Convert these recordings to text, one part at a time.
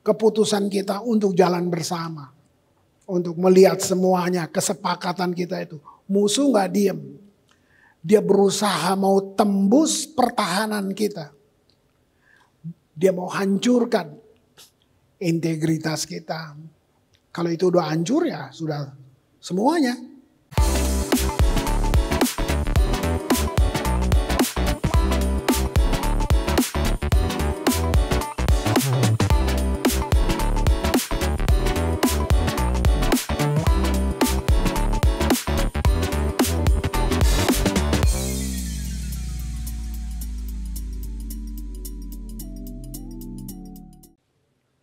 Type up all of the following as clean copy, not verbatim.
keputusan kita untuk jalan bersama. Untuk melihat semuanya, kesepakatan kita itu. Musuh gak diem. Dia berusaha mau tembus pertahanan kita. Dia mau hancurkan integritas kita. Kalau itu udah hancur ya sudah semuanya.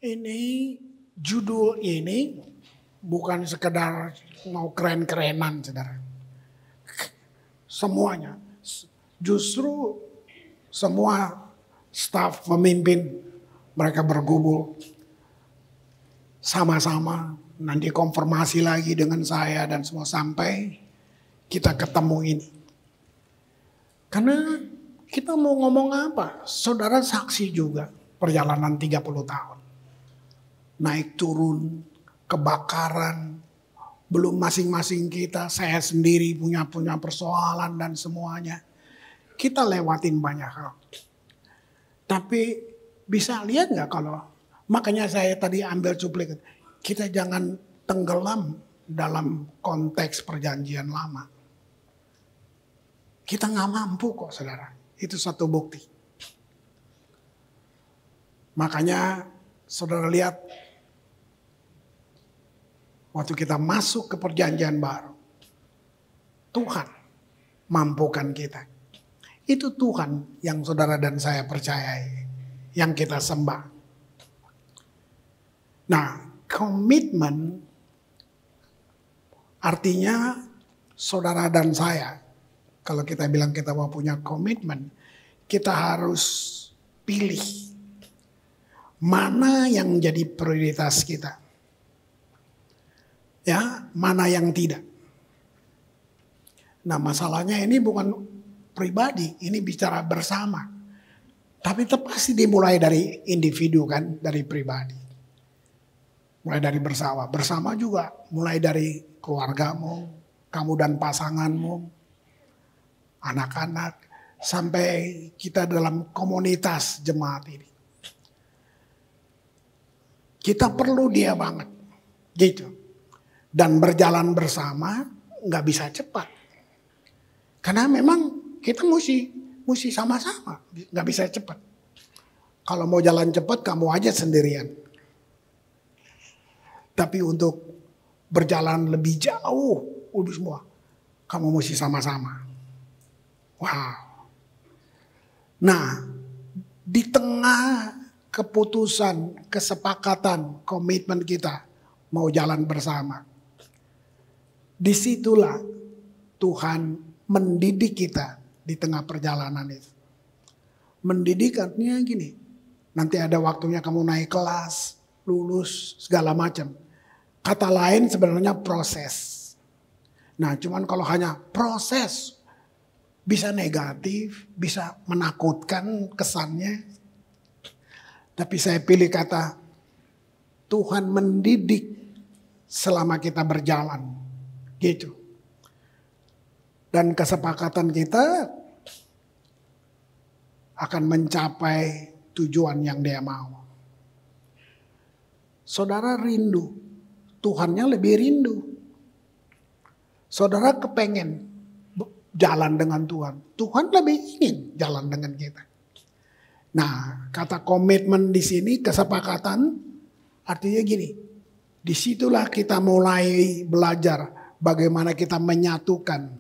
Ini judul ini bukan sekedar mau keren-kerenan, saudara. Semuanya, justru semua staf pemimpin mereka bergumul sama-sama. Nanti konfirmasi lagi dengan saya dan semua sampai kita ketemu ini. Karena kita mau ngomong apa? Saudara saksi juga perjalanan 30 tahun. Naik turun, kebakaran, belum masing-masing kita, saya sendiri punya persoalan dan semuanya. Kita lewatin banyak hal. Tapi bisa lihat nggak kalau, makanya saya tadi ambil cuplikan, kita jangan tenggelam dalam konteks perjanjian lama. Kita nggak mampu kok saudara, itu satu bukti. Makanya saudara lihat, waktu kita masuk ke perjanjian baru, Tuhan mampukan kita. Itu Tuhan yang saudara dan saya percayai, yang kita sembah. Nah, komitmen artinya saudara dan saya, kalau kita bilang kita mau punya komitmen, kita harus pilih mana yang jadi prioritas kita. Ya, mana yang tidak. Nah, masalahnya ini bukan pribadi, ini bicara bersama. Tapi itu pasti dimulai dari individu kan, dari pribadi. Mulai dari bersama. Bersama juga mulai dari keluargamu, kamu dan pasanganmu, anak-anak, sampai kita dalam komunitas jemaat ini. Kita perlu dia banget, gitu. Dan berjalan bersama nggak bisa cepat. Karena memang kita mesti sama-sama, nggak bisa cepat. Kalau mau jalan cepat kamu aja sendirian. Tapi untuk berjalan lebih jauh, udah semua, kamu mesti sama-sama. Wow. Nah, di tengah keputusan, kesepakatan, komitmen kita mau jalan bersama. Disitulah Tuhan mendidik kita di tengah perjalanan itu. Mendidik artinya gini, nanti ada waktunya kamu naik kelas, lulus, segala macam. Kata lain sebenarnya proses. Nah cuman kalau hanya proses, bisa negatif, bisa menakutkan kesannya. Tapi saya pilih kata, Tuhan mendidik selama kita berjalan. Gitu. Dan kesepakatan kita akan mencapai tujuan yang dia mau. Saudara rindu, Tuhannya lebih rindu. Saudara kepengen jalan dengan Tuhan, Tuhan lebih ingin jalan dengan kita. Nah, kata komitmen di sini, kesepakatan, artinya gini, disitulah kita mulai belajar bagaimana kita menyatukan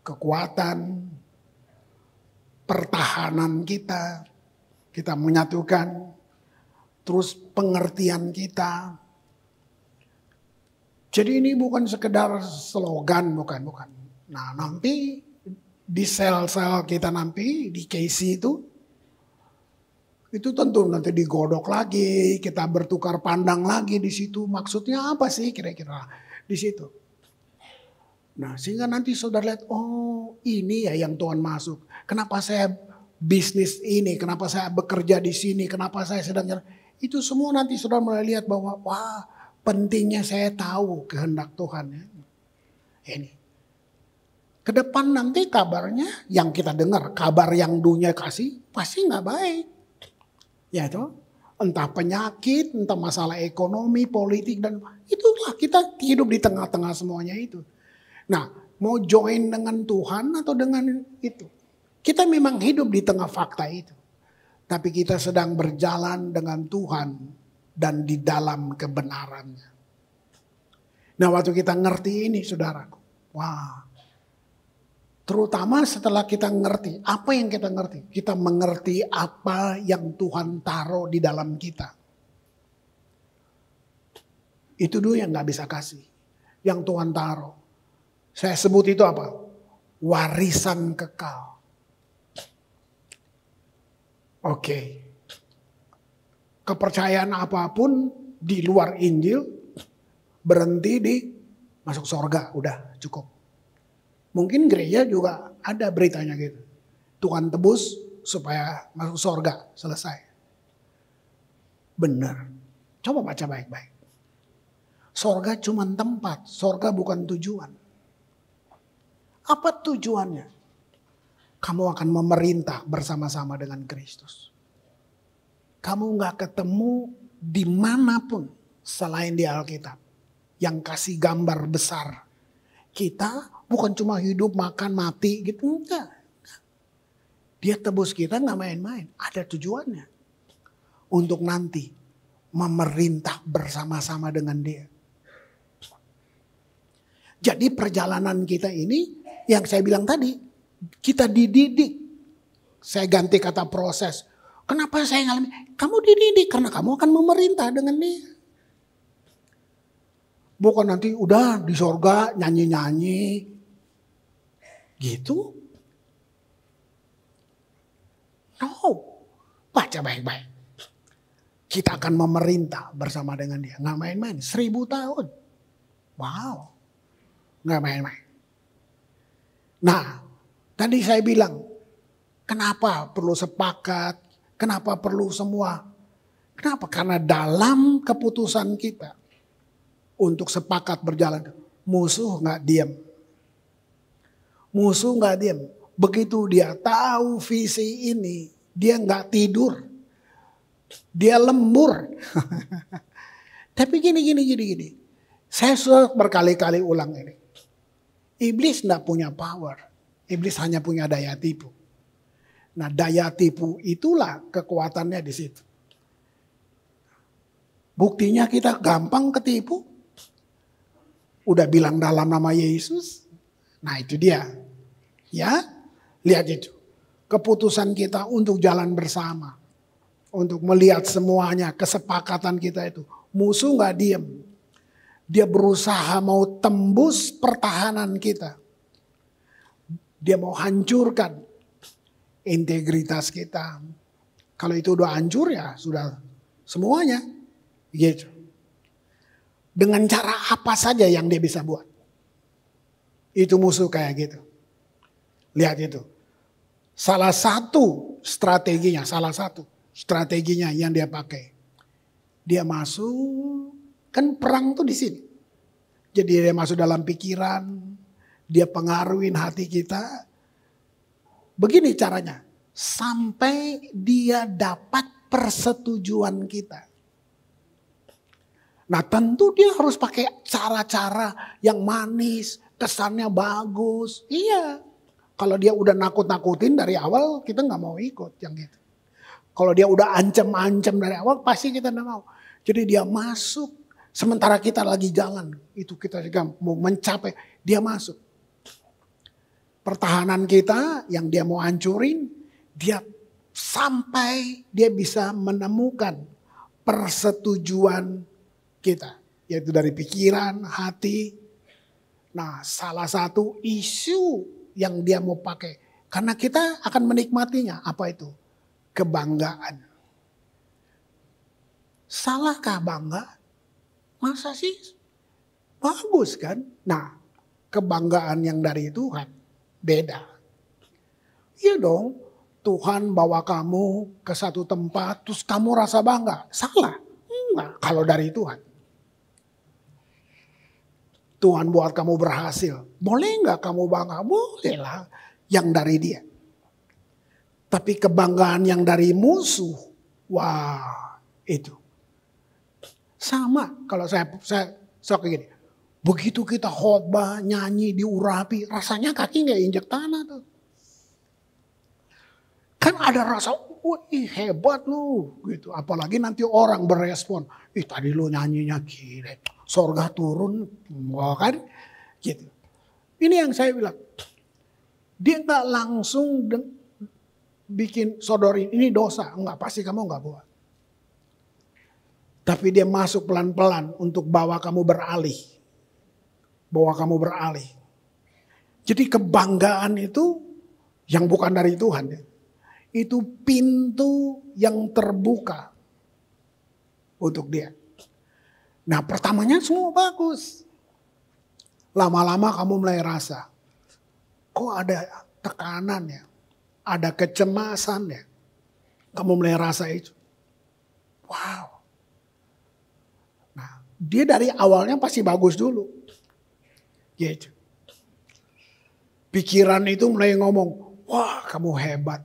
kekuatan, pertahanan kita menyatukan, terus pengertian kita. Jadi ini bukan sekedar slogan, bukan. Nah nanti di sel-sel kita nanti di KC itu tentu nanti digodok lagi, kita bertukar pandang lagi di situ. Maksudnya apa sih kira-kira di situ? Nah sehingga nanti saudara lihat, oh ini ya yang Tuhan masuk. Kenapa saya bisnis ini, kenapa saya bekerja di sini, kenapa saya sedang jalan. Itu semua nanti saudara mulai lihat bahwa wah pentingnya saya tahu kehendak Tuhan. Ya. Ini. Ke depan nanti kabarnya yang kita dengar, kabar yang dunia kasih pasti nggak baik. Ya itu, entah penyakit, entah masalah ekonomi, politik, dan itulah kita hidup di tengah-tengah semuanya itu. Nah, mau join dengan Tuhan atau dengan itu? Kita memang hidup di tengah fakta itu. Tapi kita sedang berjalan dengan Tuhan dan di dalam kebenarannya. Nah, waktu kita ngerti ini, saudaraku, wah. Terutama setelah kita ngerti, apa yang kita ngerti? Kita mengerti apa yang Tuhan taruh di dalam kita. Itu dulu yang gak bisa kasih. Yang Tuhan taruh. Saya sebut itu apa? Warisan kekal. Oke. Kepercayaan apapun di luar Injil berhenti di masuk surga. Udah cukup. Mungkin gereja juga ada beritanya gitu. Tuhan tebus supaya masuk surga. Selesai. Benar. Coba baca baik-baik. Surga cuma tempat. Surga bukan tujuan. Apa tujuannya? Kamu akan memerintah bersama-sama dengan Kristus. Kamu gak ketemu dimanapun selain di Alkitab. Yang kasih gambar besar. Kita bukan cuma hidup, makan, mati gitu. Enggak. Dia tebus kita gak main-main. Ada tujuannya. Untuk nanti memerintah bersama-sama dengan dia. Jadi perjalanan kita ini yang saya bilang tadi. Kita dididik. Saya ganti kata proses. Kenapa saya ngalamin? Kamu dididik karena kamu akan memerintah dengan dia. Bukan nanti udah di sorga nyanyi-nyanyi. Gitu. No. Baca baik-baik. Kita akan memerintah bersama dengan dia. Nggak main-main. 1000 tahun. Wow. Nggak main-main. Nah. Tadi saya bilang. Kenapa perlu sepakat. Kenapa perlu semua. Kenapa? Karena dalam keputusan kita. Untuk sepakat berjalan. Musuh gak diam. Musuh gak diam. Begitu dia tahu visi ini. Dia gak tidur. Dia lembur. Tapi gini. Saya sudah berkali-kali ulang ini. Iblis gak punya power. Iblis hanya punya daya tipu. Nah daya tipu itulah kekuatannya di situ. Buktinya kita gampang ketipu. Udah bilang dalam nama Yesus. Nah itu dia. Ya. Lihat itu. Keputusan kita untuk jalan bersama. Untuk melihat semuanya. Kesepakatan kita itu. Musuh gak diem. Dia berusaha mau tembus pertahanan kita. Dia mau hancurkan integritas kita. Kalau itu udah hancur ya sudah semuanya. Gitu. Dengan cara apa saja yang dia bisa buat. Itu musuh kayak gitu. Lihat itu. Salah satu strateginya yang dia pakai. Dia masuk, kan perang tuh di sini. Jadi dia masuk dalam pikiran, dia pengaruhin hati kita. Begini caranya, sampai dia dapat persetujuan kita. Nah tentu dia harus pakai cara-cara yang manis, kesannya bagus. Iya, kalau dia udah nakut-nakutin dari awal kita gak mau ikut yang gitu. Kalau dia udah ancam-ancam dari awal pasti kita gak mau. Jadi dia masuk, sementara kita lagi jalan. Itu kita juga mau mencapai, dia masuk. Pertahanan kita yang dia mau hancurin, dia sampai dia bisa menemukan persetujuan kita, yaitu dari pikiran, hati. Nah, salah satu isu yang dia mau pakai, karena kita akan menikmatinya, apa itu? Kebanggaan. Salahkah bangga? Masa sih? Bagus kan? Nah, kebanggaan yang dari Tuhan beda. Iya dong, Tuhan bawa kamu ke satu tempat, terus kamu rasa bangga. Salah. Enggak, kalau dari Tuhan. Tuhan buat kamu berhasil. Boleh enggak kamu bangga? Boleh lah. Yang dari dia. Tapi kebanggaan yang dari musuh, wah itu. Sama kalau saya kayak gini. Begitu kita khotbah, nyanyi, diurapi, rasanya kaki nggak injek tanah tuh. Kan ada rasa, wih hebat lu gitu. Apalagi nanti orang berespon, ih tadi lu nyanyinya gila, sorga turun, wah kan gitu. Ini yang saya bilang, dia nggak langsung bikin sodorin ini dosa, enggak, pasti kamu nggak buat. Tapi dia masuk pelan-pelan untuk bawa kamu beralih. Bawa kamu beralih. Jadi kebanggaan itu yang bukan dari Tuhan. Itu pintu yang terbuka untuk dia. Nah pertamanya semua bagus. Lama-lama kamu mulai rasa. Kok ada tekanan ya? Ada kecemasan ya? Kamu mulai rasa itu. Wow. Dia dari awalnya pasti bagus dulu. Gitu. Pikiran itu mulai ngomong, wah kamu hebat.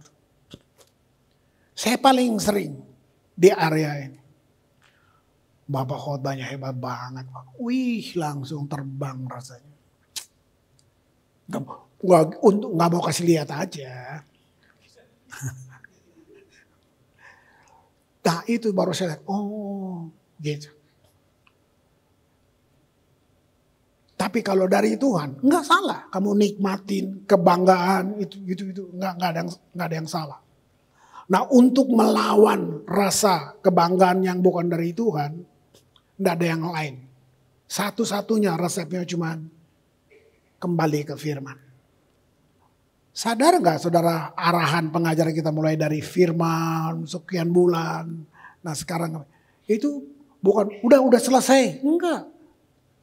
Saya paling sering di area ini. Bapak khotbahnya hebat banget. Wih langsung terbang rasanya. Nggak mau kasih lihat aja. Nah itu baru saya lihat, oh gitu. Tapi kalau dari Tuhan, nggak salah. Kamu nikmatin kebanggaan itu nggak ada yang salah. Nah untuk melawan rasa kebanggaan yang bukan dari Tuhan, nggak ada yang lain. Satu-satunya resepnya cuma kembali ke firman. Sadar nggak saudara arahan pengajar kita mulai dari firman sekian bulan. Nah sekarang itu bukan udah selesai, enggak.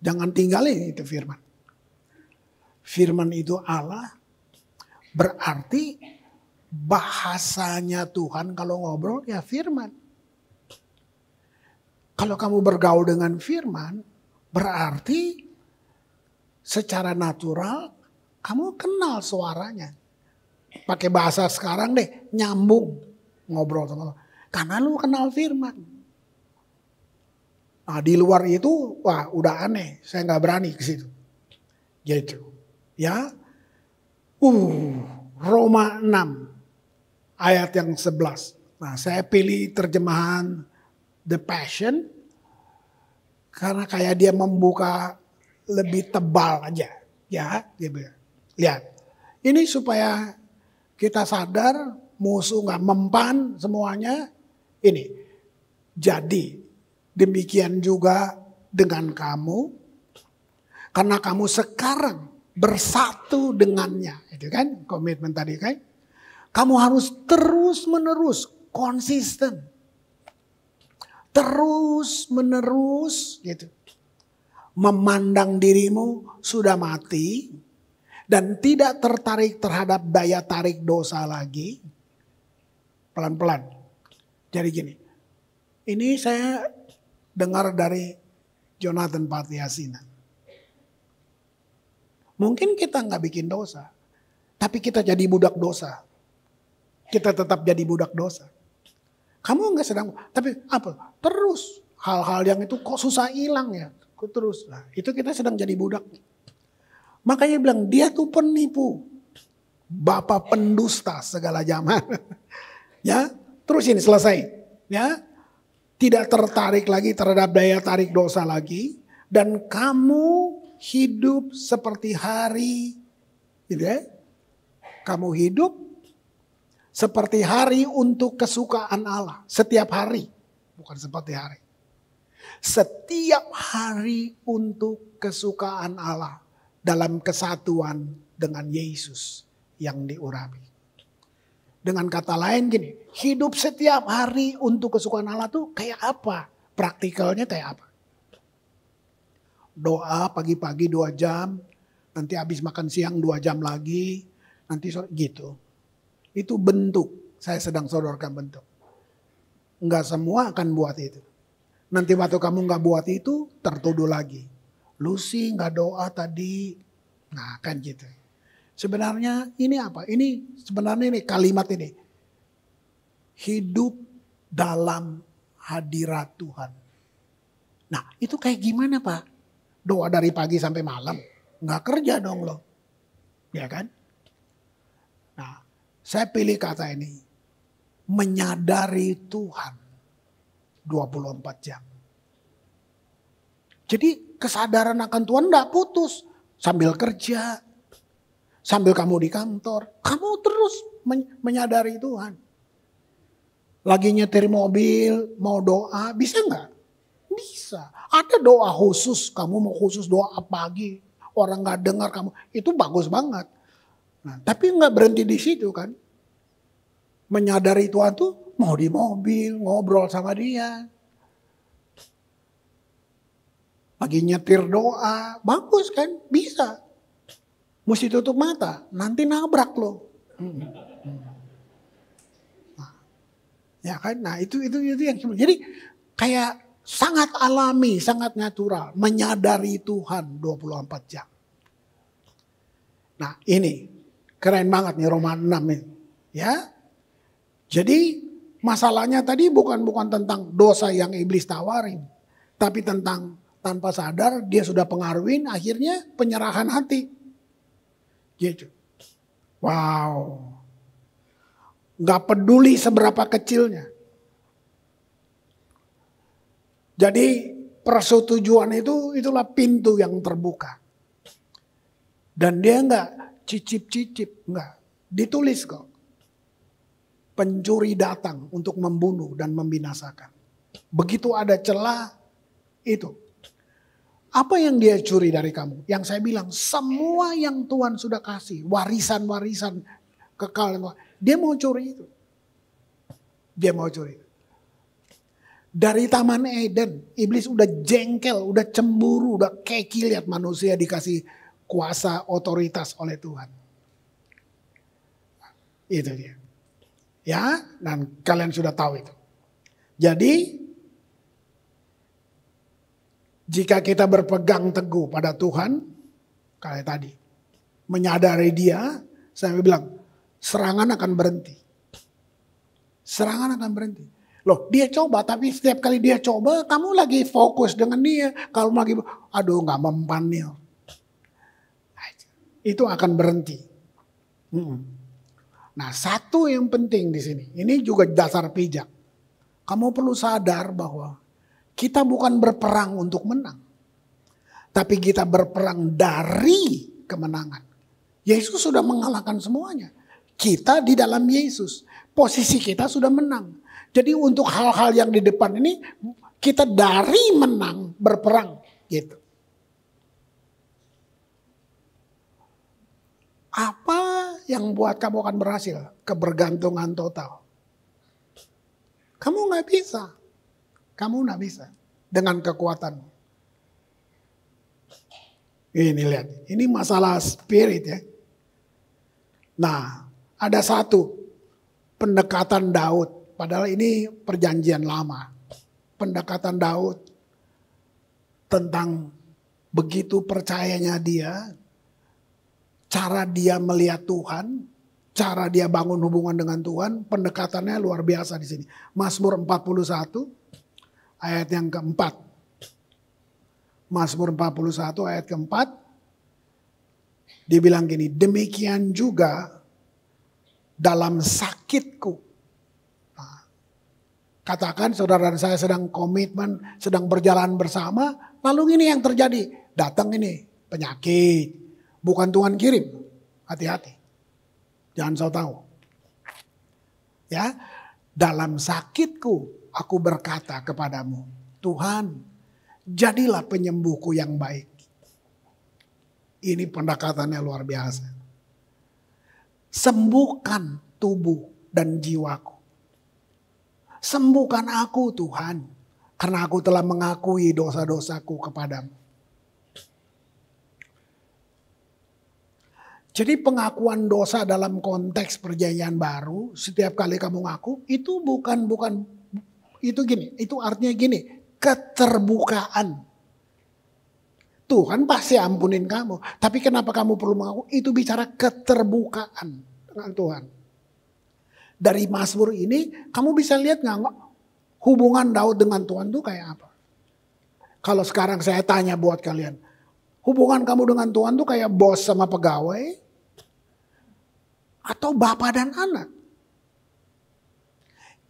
Jangan tinggalin itu firman. Firman itu Allah, berarti bahasanya Tuhan kalau ngobrol ya firman. Kalau kamu bergaul dengan firman, berarti secara natural kamu kenal suaranya. Pakai bahasa sekarang deh, nyambung ngobrol sama Allah. Karena lu kenal firman. Nah di luar itu, wah udah aneh. Saya nggak berani ke situ. Gitu. Ya. Roma 6 ayat yang 11. Nah saya pilih terjemahan The Passion. Karena kayak dia membuka lebih tebal aja. Ya. Gitu. Lihat. Ini supaya kita sadar musuh nggak mempan semuanya. Ini. Jadi. Demikian juga dengan kamu. Karena kamu sekarang bersatu dengannya. Itu kan komitmen tadi kan. Kamu harus terus menerus konsisten. Terus menerus gitu. Memandang dirimu sudah mati. Dan tidak tertarik terhadap daya tarik dosa lagi. Pelan-pelan. Jadi gini. Ini saya dengar dari Jonathan Patiasina. Mungkin kita nggak bikin dosa. Tapi kita jadi budak dosa. Kita tetap jadi budak dosa. Kamu nggak sedang, tapi apa? Terus hal-hal yang itu kok susah hilang ya? Terus, nah, itu kita sedang jadi budak. Makanya bilang dia tuh penipu, bapak pendusta segala zaman. Ya, terus ini selesai. Ya, tidak tertarik lagi terhadap daya tarik dosa lagi, dan kamu hidup seperti hari, gitu ya? Kamu hidup seperti hari untuk kesukaan Allah. Setiap hari. Bukan seperti hari. Setiap hari untuk kesukaan Allah. Dalam kesatuan dengan Yesus yang diurapi. Dengan kata lain gini. Hidup setiap hari untuk kesukaan Allah tuh kayak apa? Praktikalnya kayak apa? Doa pagi-pagi 2 jam. Nanti habis makan siang 2 jam lagi. Nanti sore gitu. Itu bentuk, saya sedang sodorkan bentuk. Enggak semua akan buat itu. Nanti waktu kamu nggak buat itu, tertuduh lagi. Lu sih nggak doa tadi. Nah kan gitu. Sebenarnya ini apa? Ini sebenarnya ini kalimat ini. Hidup dalam hadirat Tuhan. Nah itu kayak gimana Pak? Doa dari pagi sampai malam. Nggak kerja dong lo. Ya kan? Nah saya pilih kata ini. Menyadari Tuhan 24 jam. Jadi kesadaran akan Tuhan enggak putus. Sambil kerja, sambil kamu di kantor, kamu terus menyadari Tuhan. Lagi nyetir mobil, mau doa, bisa enggak? Bisa. Ada doa khusus, kamu mau khusus doa pagi, orang enggak dengar kamu, itu bagus banget. Nah, tapi enggak berhenti di situ kan. Menyadari Tuhan tuh mau di mobil, ngobrol sama dia. Lagi nyetir doa, bagus kan? Bisa. Mesti tutup mata, nanti nabrak lo. Nah, ya kan? Nah itu yang jadi kayak sangat alami, sangat natural. Menyadari Tuhan 24 jam. Nah ini keren banget nih Roma 6 ini. Ya. Jadi masalahnya tadi bukan tentang dosa yang iblis tawarin. Tapi tentang tanpa sadar dia sudah pengaruhin akhirnya penyerahan hati. Gitu. Wow. Gak peduli seberapa kecilnya. Jadi persetujuan itulah pintu yang terbuka. Dan dia gak cicip-cicip. Enggak. Ditulis kok. Pencuri datang untuk membunuh dan membinasakan. Begitu ada celah itu. Apa yang dia curi dari kamu? Yang saya bilang semua yang Tuhan sudah kasih. Warisan-warisan kekal. Dia mau curi itu. Dia mau curi. Dari Taman Eden. Iblis udah jengkel, udah cemburu, udah keki lihat manusia dikasih kuasa otoritas oleh Tuhan. Itu dia. Ya, dan kalian sudah tahu itu. Jadi, jika kita berpegang teguh pada Tuhan, kayak tadi, menyadari dia, saya bilang, serangan akan berhenti. Serangan akan berhenti. Loh, dia coba, tapi setiap kali dia coba, kamu lagi fokus dengan dia. Kalau lagi, aduh gak mempan nih. Itu akan berhenti. Nah, satu yang penting di sini, ini juga dasar pijak. Kamu perlu sadar bahwa kita bukan berperang untuk menang. Tapi kita berperang dari kemenangan. Yesus sudah mengalahkan semuanya. Kita di dalam Yesus. Posisi kita sudah menang. Jadi untuk hal-hal yang di depan ini, kita dari menang berperang. Gitu. Apa yang buat kamu akan berhasil? Kebergantungan total. Kamu gak bisa. Kamu gak bisa. Dengan kekuatanmu. Ini lihat. Ini masalah spirit ya. Nah, ada satu. Pendekatan Daud. Padahal ini perjanjian lama. Pendekatan Daud. Tentang begitu percayanya dia. Cara dia melihat Tuhan, cara dia bangun hubungan dengan Tuhan, pendekatannya luar biasa di sini. Mazmur 41 ayat yang keempat. Mazmur 41 ayat keempat. Dibilang gini, demikian juga dalam sakitku. Nah, katakan saudara dan saya sedang komitmen, sedang berjalan bersama, lalu ini yang terjadi. Datang ini penyakit. Bukan Tuhan kirim. Hati-hati. Jangan so tahu. Ya, dalam sakitku aku berkata kepadamu, Tuhan, jadilah penyembuhku yang baik. Ini pendekatannya luar biasa. Sembuhkan tubuh dan jiwaku. Sembuhkan aku Tuhan, karena aku telah mengakui dosa-dosaku kepadamu. Jadi pengakuan dosa dalam konteks perjanjian baru, setiap kali kamu ngaku, itu bukan itu gini, itu artinya gini, keterbukaan. Tuhan pasti ampunin kamu, tapi kenapa kamu perlu mengaku? Itu bicara keterbukaan dengan Tuhan. Dari Mazmur ini, kamu bisa lihat nggak hubungan Daud dengan Tuhan itu kayak apa? Kalau sekarang saya tanya buat kalian, hubungan kamu dengan Tuhan tuh kayak bos sama pegawai atau bapak dan anak?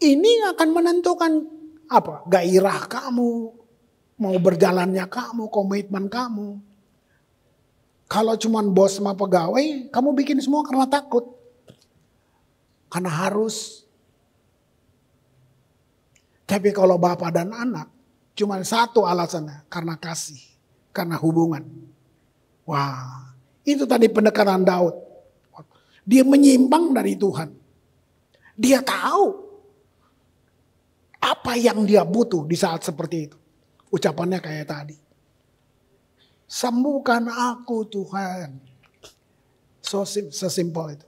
Ini akan menentukan apa? Gairah kamu, mau berjalannya kamu, komitmen kamu. Kalau cuman bos sama pegawai, kamu bikin semua karena takut. Karena harus. Tapi kalau bapak dan anak, cuman satu alasannya, karena kasih, karena hubungan. Wah, itu tadi pendekatan Daud. Dia menyimpang dari Tuhan. Dia tahu apa yang dia butuh di saat seperti itu. Ucapannya kayak tadi. Sembuhkan aku Tuhan. Sesimpel itu.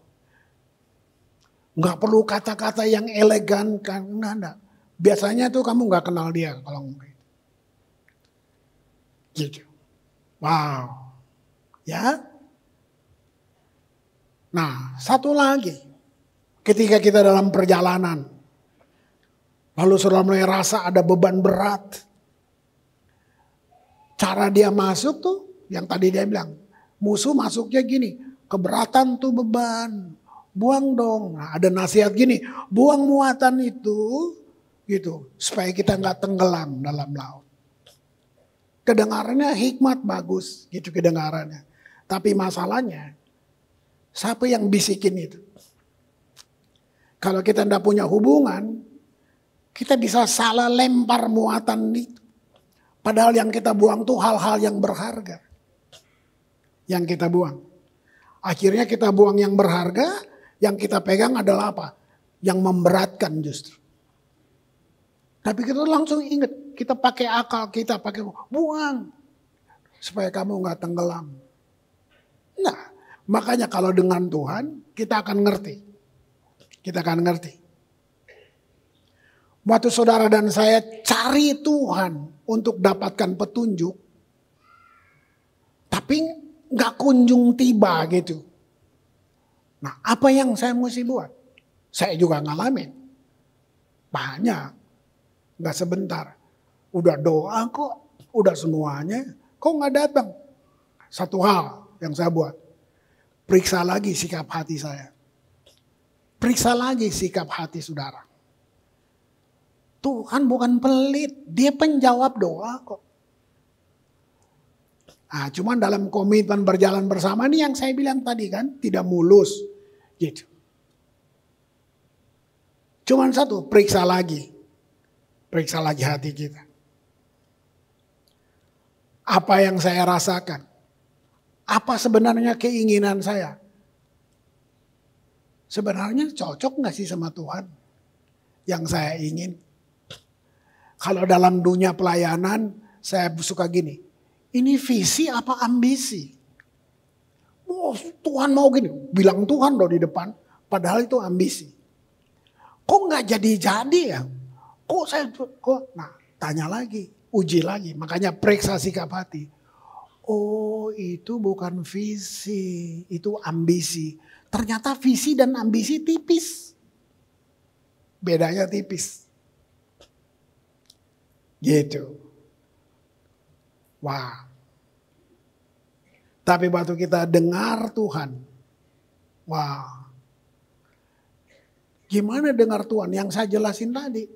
Nggak perlu kata-kata yang elegan karena biasanya tuh kamu nggak kenal dia kalau ngomong gitu. Wow. Ya. Nah, satu lagi. Ketika kita dalam perjalanan, lalu saudara mulai rasa ada beban berat. Cara dia masuk tuh, yang tadi dia bilang, musuh masuknya gini, keberatan tuh beban, buang dong. Nah, ada nasihat gini, buang muatan itu, gitu, supaya kita nggak tenggelam dalam laut. Kedengarannya hikmat bagus, gitu kedengarannya. Tapi masalahnya, siapa yang bisikin itu? Kalau kita tidak punya hubungan, kita bisa salah lempar muatan itu. Padahal yang kita buang tuh hal-hal yang berharga. Yang kita buang. Akhirnya kita buang yang berharga, yang kita pegang adalah apa? Yang memberatkan justru. Tapi kita langsung ingat, kita pakai akal, kita pakai buang. Supaya kamu gak tenggelam. Nah, makanya kalau dengan Tuhan, kita akan ngerti. Kita akan ngerti. Waktu saudara dan saya cari Tuhan untuk dapatkan petunjuk, tapi gak kunjung tiba gitu. Nah, apa yang saya mesti buat? Saya juga ngalamin. Banyak. Gak sebentar. Udah doa kok, udah semuanya, kok gak datang? Satu hal yang saya buat. Periksa lagi sikap hati saya. Periksa lagi sikap hati saudara. Tuhan bukan pelit, dia penjawab doa kok. Nah, cuman dalam komitmen berjalan bersama ini yang saya bilang tadi kan, tidak mulus. Gitu. Cuman satu, periksa lagi. Periksa lagi hati kita. Apa yang saya rasakan? Apa sebenarnya keinginan saya? Sebenarnya cocok gak sih sama Tuhan? Yang saya ingin. Kalau dalam dunia pelayanan, saya suka gini. Ini visi apa ambisi? Oh, Tuhan mau gini. Bilang Tuhan loh di depan. Padahal itu ambisi. Kok gak jadi-jadi ya? Nah, tanya lagi. Uji lagi. Makanya periksa sikap hati. Oh, itu bukan visi. Itu ambisi. Ternyata visi dan ambisi tipis. Bedanya tipis. Gitu. Wah. Tapi waktu kita dengar Tuhan. Wah. Gimana dengar Tuhan? Yang saya jelasin tadi.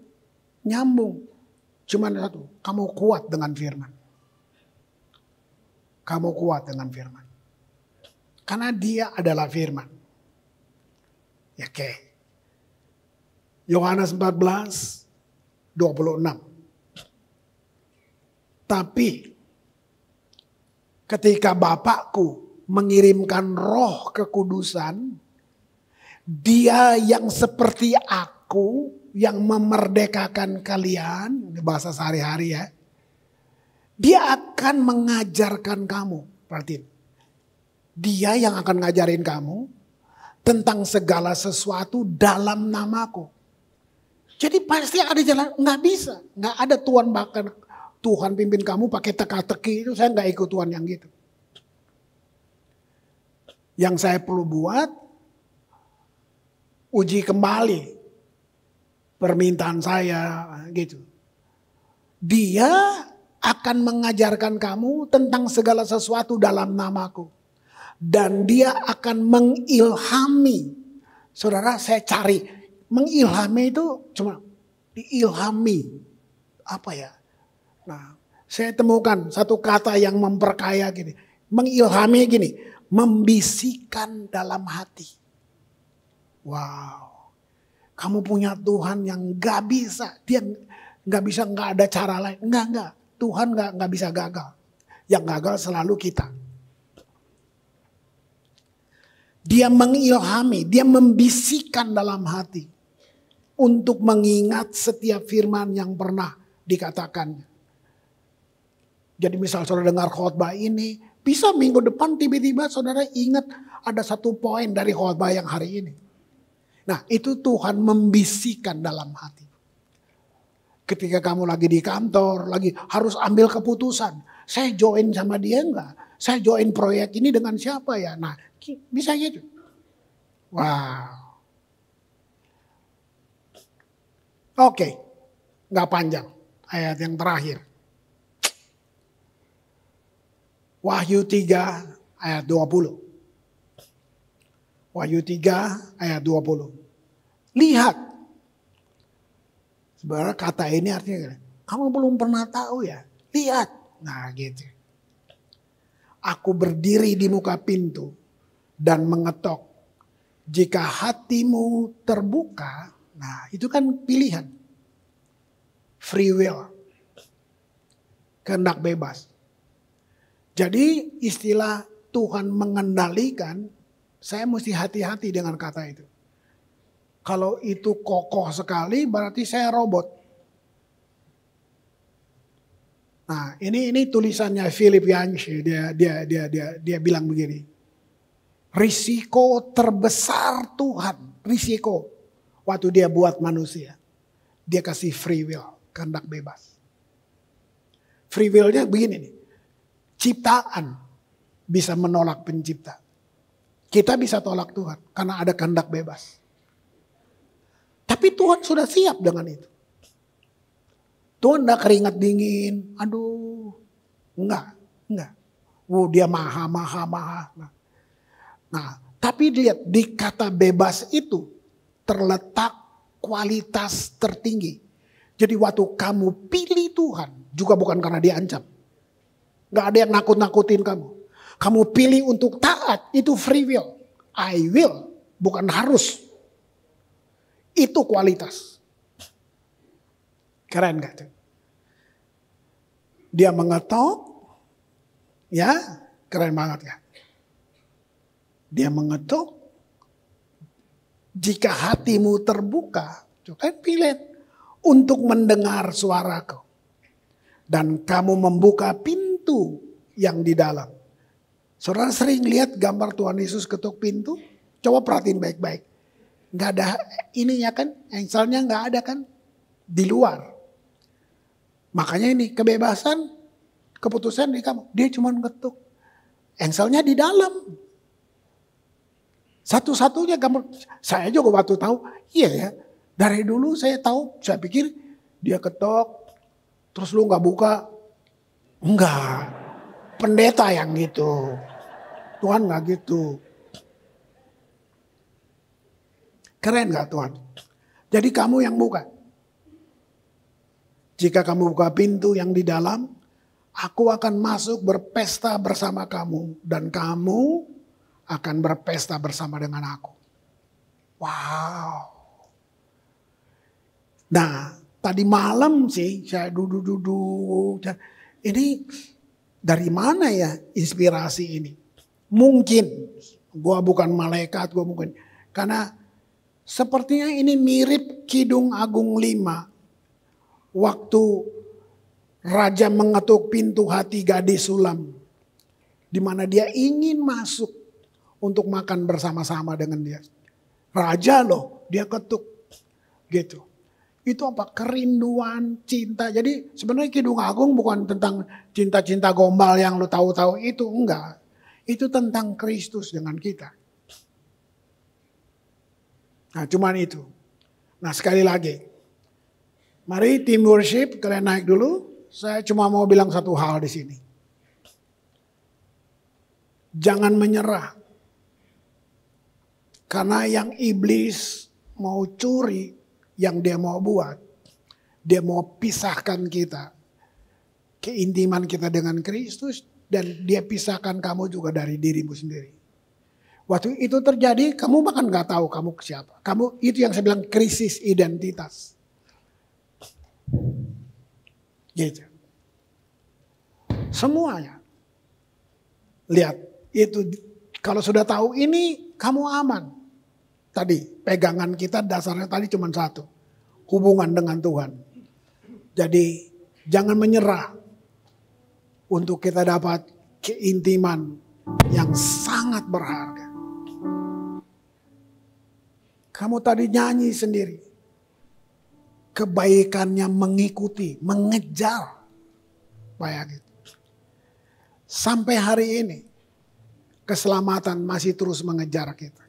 Nyambung. Cuman satu. Kamu kuat dengan firman. Kamu kuat dengan firman. Karena dia adalah firman. Ya, oke. Yohanes 14, 26. Tapi ketika Bapakku mengirimkan Roh Kekudusan, Dia yang seperti aku yang memerdekakan kalian, bahasa sehari-hari ya. Dia akan mengajarkan kamu. Perhatiin. Dia yang akan ngajarin kamu tentang segala sesuatu dalam namaku. Jadi pasti ada jalan, nggak bisa. Nggak ada Tuhan bahkan Tuhan pimpin kamu pakai teka-teki, itu saya nggak ikut Tuhan yang gitu. Yang saya perlu buat, uji kembali permintaan saya gitu. Dia akan mengajarkan kamu tentang segala sesuatu dalam namaku. Dan dia akan mengilhami. Saudara, saya cari. Mengilhami itu cuma diilhami. Apa ya? Nah, saya temukan satu kata yang memperkaya gini. Mengilhami gini. Membisikkan dalam hati. Wow. Kamu punya Tuhan yang gak bisa. Dia gak bisa, gak ada cara lain. Enggak. Tuhan gak bisa gagal. Yang gagal selalu kita. Dia mengilhami, dia membisikkan dalam hati. Untuk mengingat setiap firman yang pernah dikatakannya. Jadi misal saudara dengar khotbah ini. Bisa minggu depan tiba-tiba saudara ingat ada satu poin dari khotbah yang hari ini. Nah itu Tuhan membisikkan dalam hati. Ketika kamu lagi di kantor, lagi harus ambil keputusan. Saya join sama dia enggak? Saya join proyek ini dengan siapa ya? Nah bisa gitu. Wow. Oke. Nggak panjang. Ayat yang terakhir. Wahyu 3 ayat 20. Wahyu 3 ayat 20. Lihat. Sebenarnya kata ini artinya, kamu belum pernah tahu ya? Lihat. Nah gitu. Aku berdiri di muka pintu dan mengetok. Jika hatimu terbuka, nah itu kan pilihan. Free will. Kehendak bebas. Jadi istilah Tuhan mengendalikan, saya mesti hati-hati dengan kata itu. Kalau itu kokoh sekali berarti saya robot. Nah, ini tulisannya Philip Yancey, dia bilang begini. Risiko terbesar Tuhan, risiko waktu dia buat manusia. Dia kasih free will, kehendak bebas. Free will-nya begini nih. Ciptaan bisa menolak pencipta. Kita bisa tolak Tuhan karena ada kehendak bebas. Tapi Tuhan sudah siap dengan itu. Tuhan enggak keringat dingin. Aduh. Enggak. Dia maha. Nah, tapi lihat di kata bebas itu terletak kualitas tertinggi. Jadi waktu kamu pilih Tuhan, juga bukan karena diancam. Enggak ada yang nakut-nakutin kamu. Kamu pilih untuk taat, itu free will. I will, bukan harus. Itu kualitas. Keren gak tuh? Dia mengetok. Ya, keren banget ya. Dia mengetok. Jika hatimu terbuka. Kan pilih. Untuk mendengar suaraku. Dan kamu membuka pintu yang di dalam. Saudara sering lihat gambar Tuhan Yesus ketuk pintu? Coba perhatiin baik-baik. Gak ada ininya kan, engselnya gak ada kan, di luar. Makanya ini kebebasan, keputusan di kamu. Dia cuma ngetuk. Engselnya di dalam. Satu-satunya gambar, saya juga waktu tahu, iya ya. Dari dulu saya tahu, saya pikir dia ketok, terus lu gak buka. Enggak, pendeta yang gitu. Tuhan gak gitu. Keren gak Tuhan? Jadi kamu yang buka. Jika kamu buka pintu yang di dalam, aku akan masuk berpesta bersama kamu. Dan kamu akan berpesta bersama dengan aku. Wow. Nah, tadi malam sih saya duduk. Ini dari mana ya inspirasi ini? Mungkin, gua bukan malaikat, gua mungkin. Karena sepertinya ini mirip Kidung Agung 5. Waktu raja mengetuk pintu hati gadis sulam. Di mana dia ingin masuk untuk makan bersama-sama dengan dia. Raja loh, dia ketuk gitu. Itu apa? Kerinduan, cinta. Jadi sebenarnya Kidung Agung bukan tentang cinta-cinta gombal yang lo tahu-tahu itu, enggak. Itu tentang Kristus dengan kita. Nah cuman itu. Nah sekali lagi. Mari tim worship kalian naik dulu. Saya cuma mau bilang satu hal di sini. Jangan menyerah. Karena yang iblis mau curi, yang dia mau buat, dia mau pisahkan kita. Keintiman kita dengan Kristus, dan dia pisahkan kamu juga dari dirimu sendiri. Waktu itu terjadi, kamu bahkan gak tahu kamu siapa. Kamu itu yang saya bilang krisis identitas. Gitu. Semuanya. Lihat, itu kalau sudah tahu ini, kamu aman. Tadi pegangan kita dasarnya tadi cuma satu. Hubungan dengan Tuhan. Jadi jangan menyerah. Untuk kita dapat keintiman yang sangat berharga. Kamu tadi nyanyi sendiri. Kebaikannya mengikuti, mengejar. Bayangin. Sampai hari ini keselamatan masih terus mengejar kita.